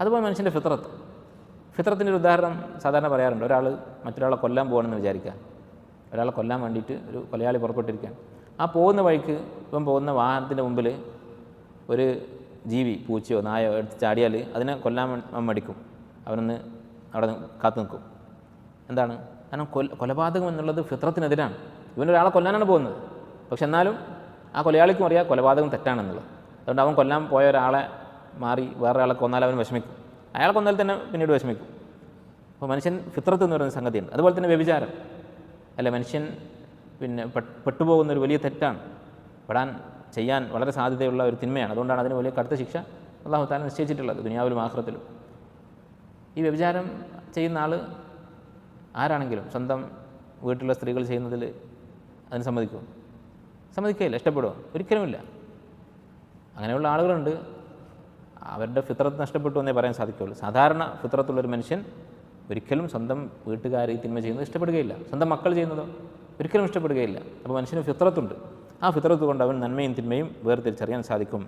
അതുപോലെ മനുഷ്യൻ്റെ ഫിത്രത്തിൻ്റെ ഒരു ഉദാഹരണം സാധാരണ പറയാറുണ്ട്. ഒരാൾ മറ്റൊരാളെ കൊല്ലാൻ പോകണമെന്ന് വിചാരിക്കുക. ഒരാളെ കൊല്ലാൻ വേണ്ടിയിട്ട് ഒരു കൊലയാളി പുറപ്പെട്ടിരിക്കുകയാണ്. ആ പോകുന്ന വഴിക്ക് ഇപ്പം പോകുന്ന വാഹനത്തിൻ്റെ മുമ്പിൽ ഒരു ജീവി, പൂച്ചയോ നായോ എടുത്ത് ചാടിയാൽ അതിനെ കൊല്ലാൻ മടിക്കും. അവനൊന്ന് അവിടെ കാത്തു നിൽക്കും. എന്താണ്? കാരണം കൊലപാതകം എന്നുള്ളത് ഫിത്രത്തിനെതിരാണ്. ഇവനൊരാളെ കൊല്ലാനാണ് പോകുന്നത്. പക്ഷെ എന്നാലും ആ കൊലയാളിക്കും അറിയാം കൊലപാതകം തെറ്റാണെന്നുള്ളത്. അതുകൊണ്ട് അവൻ കൊല്ലാൻ പോയ ഒരാളെ മാറി വേറൊരാളെ കൊന്നാൽ അവൻ വിഷമിക്കും. അയാളെ കൊന്നാൽ തന്നെ പിന്നീട് വിഷമിക്കും. അപ്പോൾ മനുഷ്യൻ ഫിത്രത്ത് എന്ന് പറയുന്ന സംഗതിയുണ്ട്. അതുപോലെ തന്നെ വ്യഭിചാരം അല്ലെ, മനുഷ്യൻ പിന്നെ പെട്ടുപോകുന്നൊരു വലിയ തെറ്റാണ്, ചെയ്യാൻ വളരെ സാധ്യതയുള്ള ഒരു തിന്മയാണ്. അതുകൊണ്ടാണ് അതിന് വലിയ കടുത്ത ശിക്ഷ അല്ലാഹു തആല നിശ്ചയിച്ചിട്ടുള്ളത് ദുനിയാവിലും ആഖിറത്തിലും. ഈ വ്യഭിചാരം ചെയ്യുന്ന ആൾ ആരാണെങ്കിലും സ്വന്തം വീട്ടിലുള്ള സ്ത്രീകൾ ചെയ്യുന്നതിൽ അതിന് സമ്മതിക്കുകയില്ല, ഇഷ്ടപ്പെടുമോ? ഒരിക്കലുമില്ല. അങ്ങനെയുള്ള ആളുകളുണ്ട്. അവരുടെ ഫിത്രത്ത് നഷ്ടപ്പെട്ടു എന്നേ പറയാൻ സാധിക്കുകയുള്ളൂ. സാധാരണ ഫിത്രത്തുള്ളൊരു മനുഷ്യൻ ഒരിക്കലും സ്വന്തം വീട്ടുകാർ ഈ തിന്മ ചെയ്യുന്നത് ഇഷ്ടപ്പെടുകയില്ല. സ്വന്തം മക്കൾ ചെയ്യുന്നതോ ഒരിക്കലും ഇഷ്ടപ്പെടുകയില്ല. അപ്പോൾ മനുഷ്യന് ഫിത്രത്തുണ്ട്. ആ ഫിത്രത്ത് കൊണ്ട് അവൻ നന്മയും തിന്മയും വേർതിരിച്ചറിയാൻ സാധിക്കും.